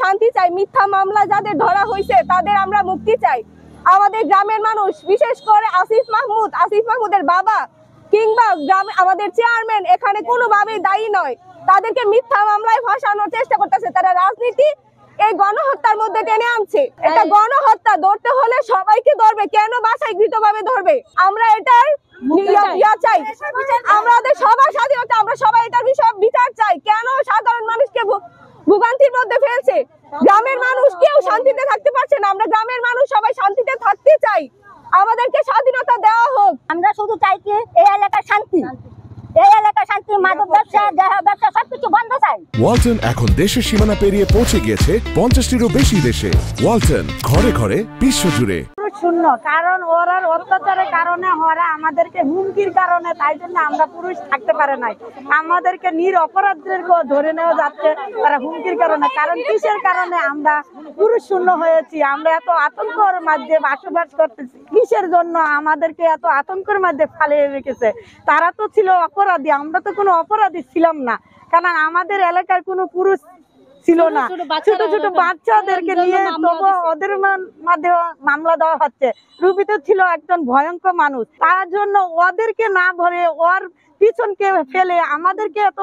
শান্তি চাই, মিথ্যা মামলা যাদের ধরা হয়েছে তাদের আমরা মুক্তি চাই। আমাদের গ্রামের মানুষ, বিশেষ করে আসিফ মাহমুদের বাবা কিংবা আমাদের চেয়ারম্যান এখানে কোনোভাবেই দায়ী নয়। তাদেরকে মিথ্যা মামলায় ফাঁসানোর চেষ্টা করতেছে। তারা রাজনীতি এই গণহত্যার মধ্যে টেনে আনছে। এটা গণহত্যা, ধরতে হলে সবাইকে ধরবে, কেন বাছাইকৃতভাবে ধরবে? আমরা এটার চাই, আমাদের সবার স্বাধীনতা, আমরা সবাই এটার বিষয়ে বিচার চাই। কেন সাধারণ মানুষকে ভোগান্তির মধ্যে ফেলছে? গ্রামের মানুষ কেউ শান্তিতে থাকতে পারছে না। আমরা গ্রামের মানুষ সবাই শান্তিতে থাকতে চাই, আমাদেরকে স্বাধীনতা দেওয়া হোক। আমরা শুধু চাই কি এই এলাকার শান্তি, মাদক ব্যবসা, ব্যবসা সবকিছু বন্ধ চাই। ওয়ালটন এখন দেশের সীমানা পেরিয়ে পৌঁছে গিয়েছে 50টিরও বেশি দেশে। ওয়ালটন, ঘরে ঘরে, বিশ্বজুড়ে। শূন্য, কারণ ওরা অত্যাচারের কারণে, ওরা আমাদেরকে হুমকির কারণে, তাই জন্য আমরা পুরুষ থাকতে পারে নাই। আমাদেরকে নিরপরাধীদেরকে ধরে নেওয়া যাচ্ছে তারা হুমকির কারণে। কারণ কিসের কারণে আমরা পুরুষ শূন্য হয়েছি? আমরা এত আতঙ্কের মধ্যে বসবাস করতেছি কিসের জন্য? আমাদেরকে এত আতঙ্কের মধ্যে ফালিয়ে রেখেছে। তারা তো ছিল অপরাধী, আমরা তো কোনো অপরাধী ছিলাম না। কারণ আমাদের এলাকার কোনো পুরুষ ছিল না, ছোট ছোট বাচ্চাদেরকে নিয়ে তবু ওদের মধ্যে মামলা দেওয়া হচ্ছে। রুবি তো ছিল একজন ভয়ঙ্কর মানুষ, তার জন্য ওদেরকে না ধরে ওর পিছনকে ফেলে আমাদেরকে এত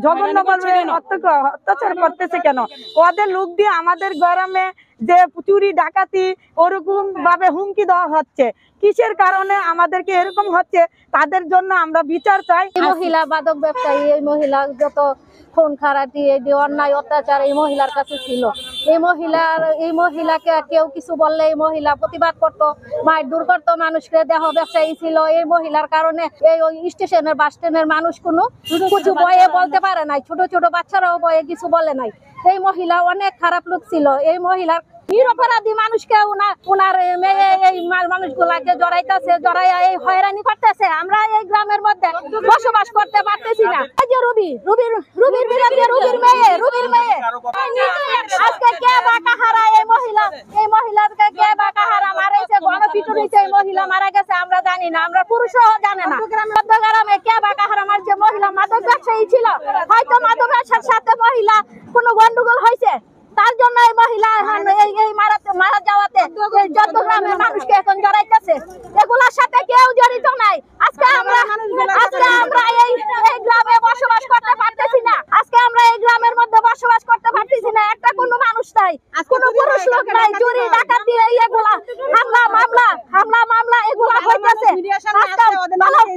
জঘন্যভাবে অত্যাচার করতেছে কেন? ওদের লোক দিয়ে আমাদের গ্রামে যে চুরি ডাকাতি ওরকম ভাবে হুমকি দেওয়া হচ্ছে, কিসের কারণে আমাদেরকে এরকম হচ্ছে? তাদের জন্য আমরা বিচার চাই। মহিলা মাদক ব্যবসায়ী, এই মহিলা যত খুন খারাপি, এই যে অন্যায় অত্যাচার এই মহিলার কাছে ছিল। এই মহিলাকে কেউ কিছু বললে এই মহিলা প্রতিবাদ করতো, মারধর করতো মানুষকে। দেহ ব্যবসায়ী ছিল। এই মহিলার কারণে এই স্টেশনের বাস স্ট্যান্ডের মানুষ কিছু বয়ে বলতে পারে নাই, ছোট ছোট বাচ্চারাও বয়ে কিছু বলে নাই। এই মহিলা অনেক খারাপ লোক ছিল। এই মহিলার নিরপরাধী মানুষকে উনার মেয়ে এই মানুষগুলাকে জড়াইতেছে, জড়াইয়া এই হয়রানি করতেছে। আমরা এই গ্রামের মধ্যে বসবাস করতে পারতেছি না। এই যে রুবির মেয়ে আজকে কে বা কাহারা এই মহিলাকে কে বা কাহারা মারাইছে, গণপিটুন হইছে, এই মহিলা মারা গেছে আমরা জানি না, আমরা পুরুষও জানে না। গ্রামে কে বা কাহারা মারছে? মহিলা মাদক ব্যবসায়ী ছিল, হয়তো মাদক ব্যবসার সাথে মহিলা কোনো গন্ডগোল হয়েছে, তার জন্য এই মহিলা এই মারা যাওয়াতে যত গ্রামের মানুষকে এখন জড়াইতেছে। এগুলোর সাথে কেউ জড়িত নাই। আজকে আমরা এই গ্রামে বসবাস করতে পারতেছি না। আজকে আমরা এই গ্রামের মধ্যে বসবাস করতে পারতেছি না। একটা কোনো মানুষ নাই, কোনো পুরুষ লোক নাই। চুরি ডাকাতি এগুলা হামলা মামলা এগুলা হইতেছে।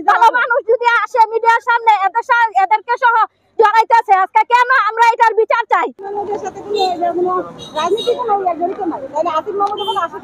ভালো মানুষ যদি আসে মিডিয়ার সামনে এদেরকে সহ জড়াইতেছে। আজকে কেন? আমরা এটার বিচার চাই। রাজনীতি কোনো জড়িত নাই, তাহলে আসিফ মাহমুদ বলে আসে